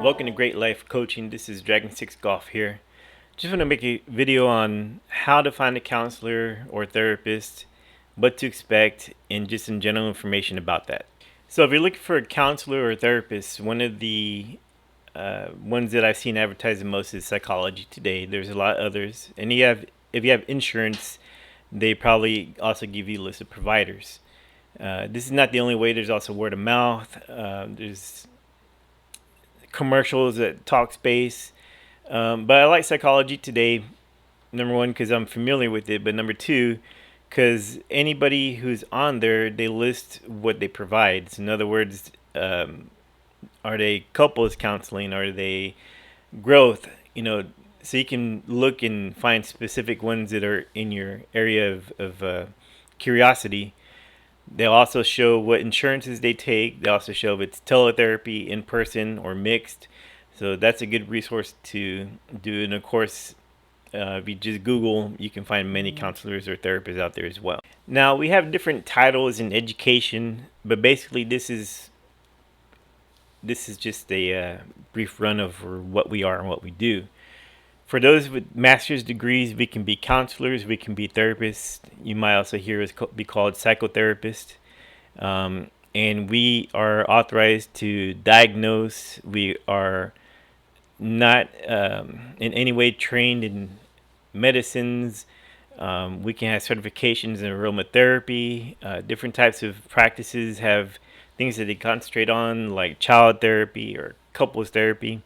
Welcome to Great Life Coaching. This is Dragon 6 Golf here. Just want to make a video on how to find a counselor or therapist, what to expect, and just some general information about that. So if you're looking for a counselor or therapist, one of the ones that I've seen advertised the most is Psychology Today. There's a lot of others. And if you have insurance, they probably also give you a list of providers. This is not the only way. There's also word of mouth. There's commercials at Talkspace. But I like Psychology Today, number one, because I'm familiar with it. But number two, because anybody who's on there, they list what they provide. So in other words, are they couples counseling? Are they growth? So you can look and find specific ones that are in your area of curiosity. They'll also show what insurances they take. They also show if it's teletherapy, in person, or mixed. So that's a good resource to do. And of course, if you just Google, you can find many counselors or therapists out there as well. Now, we have different titles in education, but basically this is just a brief run of what we are and what we do. For those with master's degrees, we can be counselors, we can be therapists. You might also hear us be called psychotherapists. And we are authorized to diagnose. We are not in any way trained in medicines. We can have certifications in aromatherapy. Different types of practices have things that they concentrate on, like child therapy or couples therapy.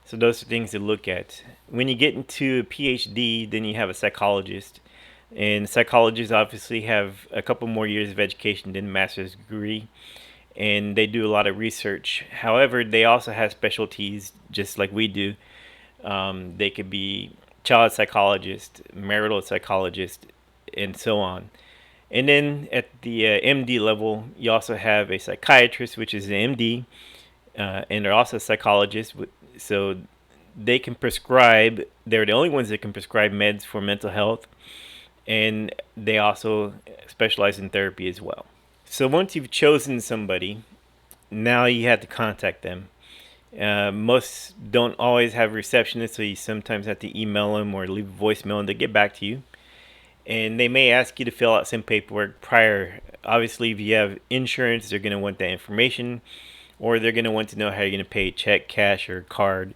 So those are things to look at. When you get into a PhD, then you have a psychologist. And psychologists obviously have a couple more years of education than a master's degree. And they do a lot of research. However, they also have specialties just like we do. They could be child psychologist, marital psychologist, and so on. And then at the MD level, you also have a psychiatrist, which is an MD, and they're also psychologists. So they can prescribe, they're the only ones that can prescribe meds for mental health. And they also specialize in therapy as well. So once you've chosen somebody, now you have to contact them. Most don't always have receptionists, so you sometimes have to email them or leave a voicemail and they get back to you. And they may ask you to fill out some paperwork prior. Obviously, if you have insurance, they're going to want that information, or they're going to want to know how you're going to pay, check, cash, or card.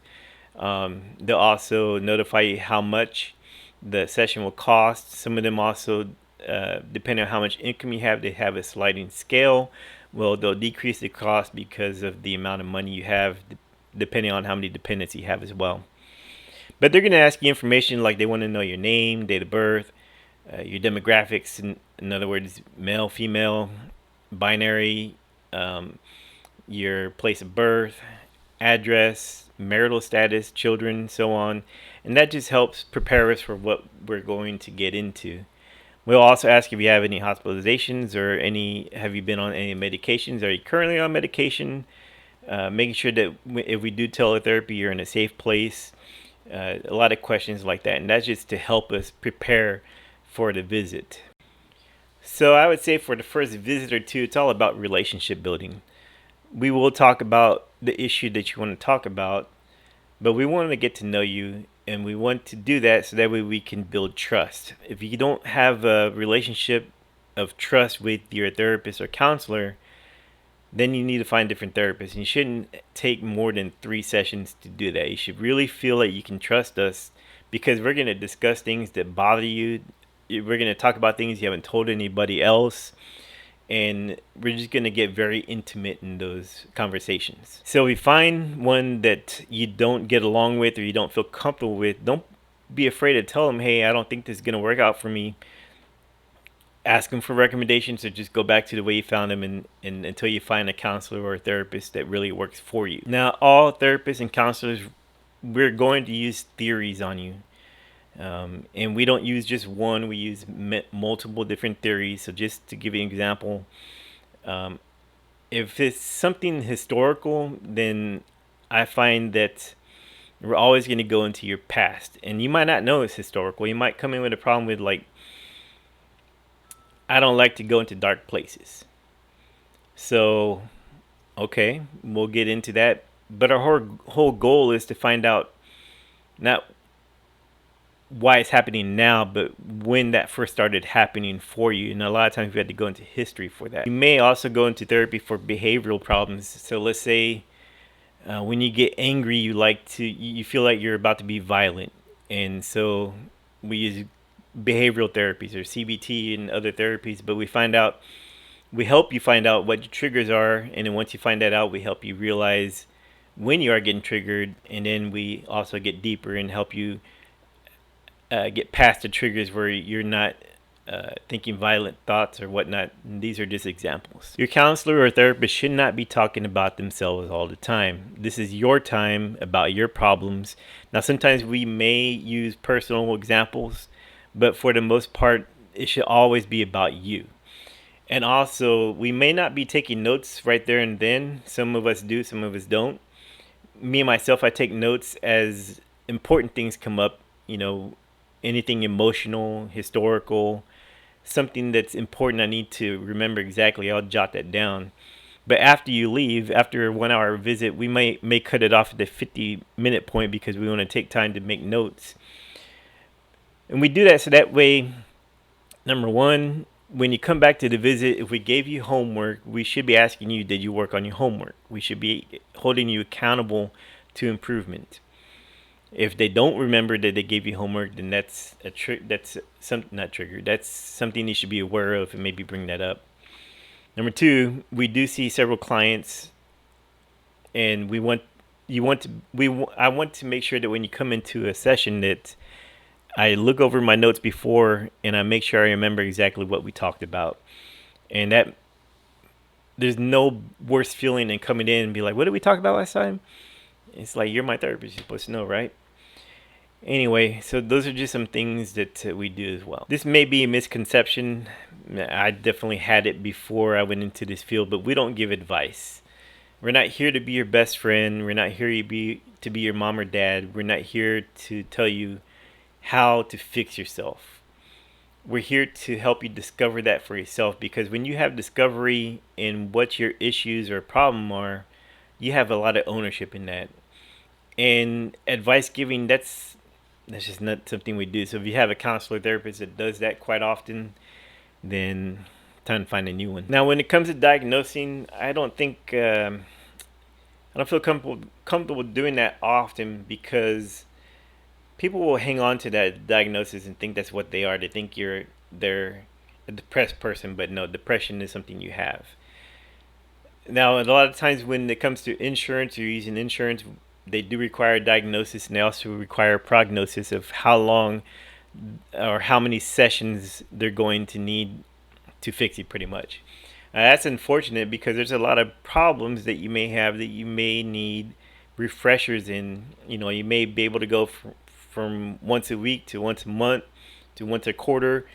They'll also notify you how much the session will cost. Some of them also, depending on how much income you have, they have a sliding scale. Well, they'll decrease the cost because of the amount of money you have, depending on how many dependents you have as well. But they're going to ask you information like they want to know your name, date of birth, your demographics, in other words, male, female, binary, your place of birth, address, marital status, children, so on. And that just helps prepare us for what we're going to get into. We'll also ask if you have any hospitalizations or have you been on any medications? Are you currently on medication? Making sure that if we do teletherapy, you're in a safe place. A lot of questions like that. And that's just to help us prepare for the visit. So I would say for the first visit or two, it's all about relationship building. We will talk about the issue that you want to talk about, but we want to get to know you, and we want to do that so that way we can build trust. If you don't have a relationship of trust with your therapist or counselor, then you need to find different therapists. And you shouldn't take more than 3 sessions to do that. You should really feel that you can trust us, because we're going to discuss things that bother you. We're going to talk about things you haven't told anybody else. And we're just going to get very intimate in those conversations. So if you find one that you don't get along with or you don't feel comfortable with, don't be afraid to tell them, hey, I don't think this is going to work out for me. Ask them for recommendations, or just go back to the way you found them and until you find a counselor or a therapist that really works for you. Now, all therapists and counselors, we're going to use theories on you. And we don't use just one, we use multiple different theories. So just to give you an example, if it's something historical, then I find that we're always going to go into your past. And you might not know it's historical. You might come in with a problem with, like, I don't like to go into dark places. So, okay, we'll get into that. But our whole goal is to find out not why it's happening now, but when that first started happening for you. And a lot of times we had to go into history for that. You may also go into therapy for behavioral problems. So let's say when you get angry, you feel like you're about to be violent, and so we use behavioral therapies or CBT and other therapies. But we help you find out what your triggers are, and then once you find that out, we help you realize when you are getting triggered, and then we also get deeper and help you get past the triggers where you're not thinking violent thoughts or whatnot. And these are just examples. Your counselor or therapist should not be talking about themselves all the time. This is your time about your problems. Now, sometimes we may use personal examples, but for the most part, it should always be about you. And also, we may not be taking notes right there and then. Some of us do, some of us don't. Me, myself, I take notes as important things come up, anything emotional, historical, something that's important I need to remember exactly, I'll jot that down. But after you leave, after a 1 hour visit, we may cut it off at the 50-minute point because we want to take time to make notes. And we do that so that way, number one, when you come back to the visit, if we gave you homework, we should be asking you, did you work on your homework? We should be holding you accountable to improvement. If they don't remember that they gave you homework, then that's not triggered. That's something you should be aware of and maybe bring that up. Number two, we do see several clients, and I want to make sure that when you come into a session that I look over my notes before and I make sure I remember exactly what we talked about. And that there's no worse feeling than coming in and be like, what did we talk about last time? It's like, you're my therapist, you're supposed to know, right? Anyway, so those are just some things that we do as well. This may be a misconception. I definitely had it before I went into this field, but we don't give advice. We're not here to be your best friend. We're not here to be your mom or dad. We're not here to tell you how to fix yourself. We're here to help you discover that for yourself, because when you have discovery in what your issues or problem are, you have a lot of ownership in that. And advice giving, that's just not something we do. So if you have a counselor therapist that does that quite often, then time to find a new one. Now, when it comes to diagnosing, I don't feel comfortable doing that often, because people will hang on to that diagnosis and think that's what they are. They think they're a depressed person, but no, depression is something you have. Now, a lot of times when it comes to insurance, you're using insurance, they do require a diagnosis, and they also require a prognosis of how long or how many sessions they're going to need to fix it, pretty much. That's unfortunate, because there's a lot of problems that you may have that you may need refreshers in. You may be able to go from once a week to once a month to once a quarter,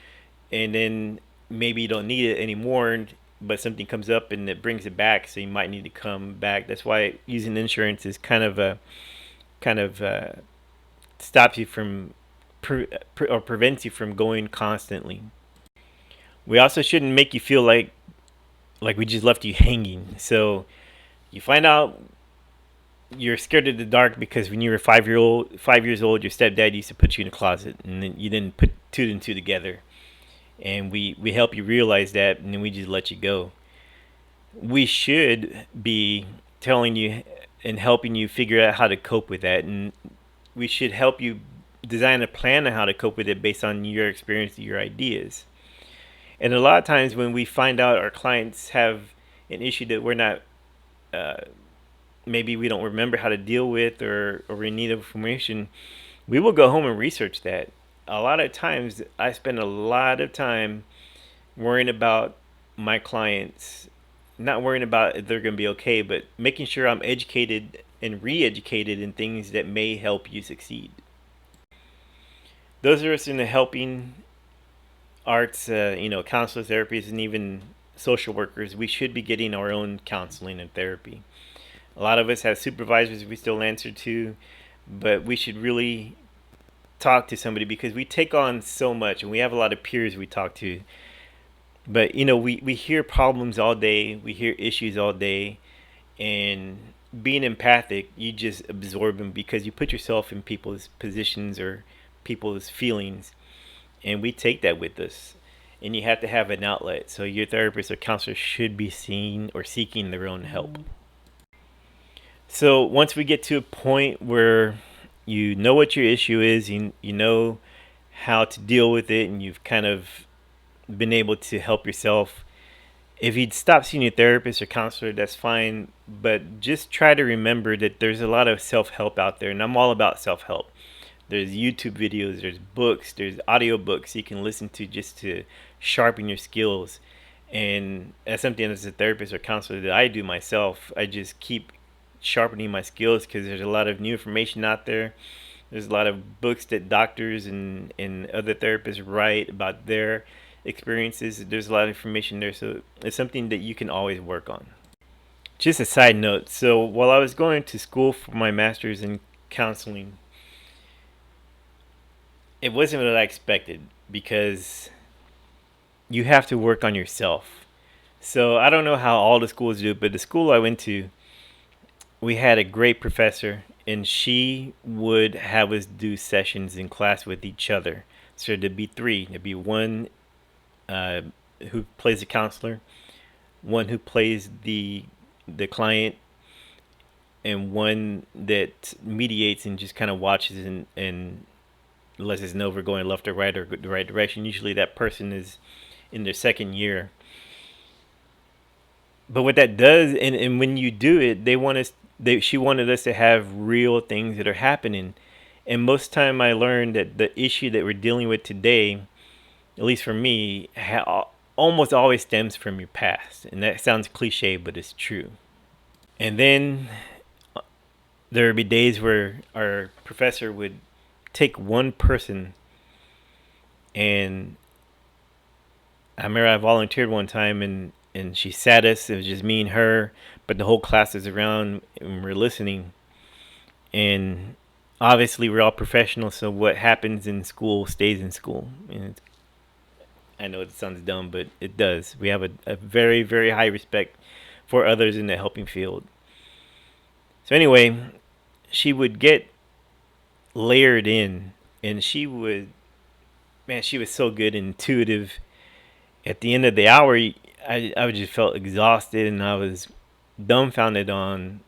and then maybe you don't need it anymore, but something comes up and it brings it back, so you might need to come back. That's why using insurance is kind of stops you from or prevents you from going constantly. We also shouldn't make you feel like we just left you hanging. So you find out you're scared of the dark because when you were 5 years old, your stepdad used to put you in a closet, and then you didn't put two and two together. And we help you realize that, and then we just let you go. We should be telling you and helping you figure out how to cope with that, and we should help you design a plan on how to cope with it based on your experience, your ideas. And a lot of times when we find out our clients have an issue that we're not, maybe we don't remember how to deal with, or we need information, we will go home and research that. A lot of times I spend a lot of time worrying about my clients, not worrying about if they're going to be okay, but making sure I'm educated and re-educated in things that may help you succeed. Those of us in the helping arts, counselors, therapists, and even social workers, we should be getting our own counseling and therapy. A lot of us have supervisors we still answer to, but we should really talk to somebody, because we take on so much, and we have a lot of peers we talk to. But we hear problems all day, we hear issues all day, and being empathic, you just absorb them because you put yourself in people's positions or people's feelings, and we take that with us. And you have to have an outlet. So your therapist or counselor should be seeing or seeking their own help. So once we get to a point where you know what your issue is, you know how to deal with it, and you've kind of been able to help yourself. If you stop seeing your therapist or counselor, that's fine. But just try to remember that there's a lot of self help out there, and I'm all about self help. There's YouTube videos, there's books, there's audiobooks you can listen to just to sharpen your skills. And that's something as a therapist or counselor that I do myself. I just keep sharpening my skills because there's a lot of new information out there. There's a lot of books that doctors and other therapists write about their experiences. There's a lot of information there, so it's something that you can always work on. Just a side note, so while I was going to school for my master's in counseling, it wasn't what I expected because you have to work on yourself. So I don't know how all the schools do it, but the school I went to, we had a great professor, and she would have us do sessions in class with each other. So there'd be three. There'd be one uh, who plays the counselor, one who plays the client, and one that mediates and just kind of watches and lets us know if we're going left or right or the right direction. Usually that person is in their second year. But what that does, and when you do it, she wanted us to have real things that are happening. And most time I learned that the issue that we're dealing with today, at least for me, almost always stems from your past. And that sounds cliche, but it's true. And then there would be days where our professor would take one person, and I remember I volunteered one time, and she sat us. It was just me and her, but the whole class is around and we're listening. And obviously we're all professionals, so what happens in school stays in school. And I know it sounds dumb, but it does. We have a very, very high respect for others in the helping field. So anyway, she would get layered in, and she was so good and intuitive. At the end of the hour, I just felt exhausted, and I was dumbfounded on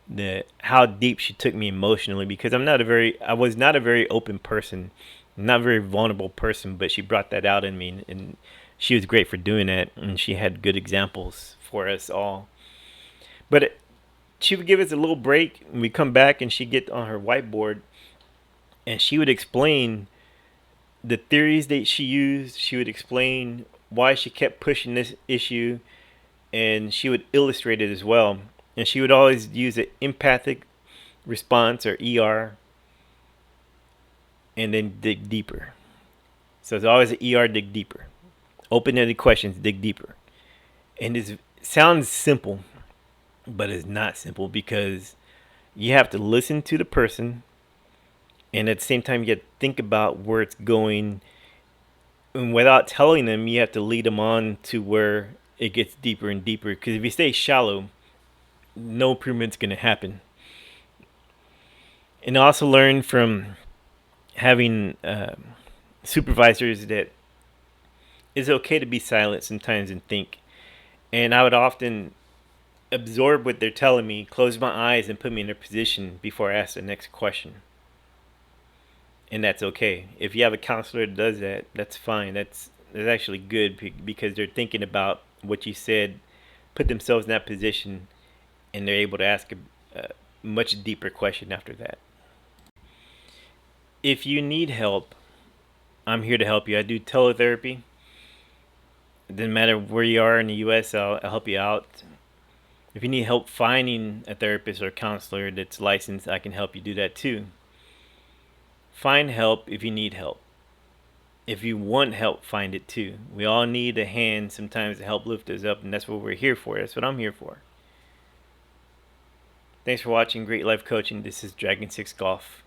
how deep she took me emotionally, because I was not a very open person, not a very vulnerable person, but she brought that out in me, and she was great for doing that, and she had good examples for us all. But she would give us a little break, and we come back, and she'd get on her whiteboard, and she would explain the theories that she used. She would explain why she kept pushing this issue, and she would illustrate it as well. And she would always use an empathic response, or ER, and then dig deeper. So it's always an ER, dig deeper. Open-ended questions, dig deeper. And it sounds simple, but it's not simple, because you have to listen to the person, and at the same time you have to think about where it's going. And without telling them, you have to lead them on to where it gets deeper and deeper. Because if you stay shallow, no improvement's going to happen. And I also learned from having supervisors that it's okay to be silent sometimes and think. And I would often absorb what they're telling me, close my eyes, and put me in their position before I ask the next question. And that's okay. If you have a counselor that does that, that's fine. That's actually good, because they're thinking about what you said, put themselves in that position, and they're able to ask a much deeper question after that. If you need help, I'm here to help you. I do teletherapy. It doesn't matter where you are in the U.S., I'll help you out. If you need help finding a therapist or a counselor that's licensed, I can help you do that too. Find help if you need help. If you want help, find it too. We all need a hand sometimes to help lift us up, and that's what we're here for. That's what I'm here for. Thanks for watching Great Life Coaching. This is Dragon 6 Golf.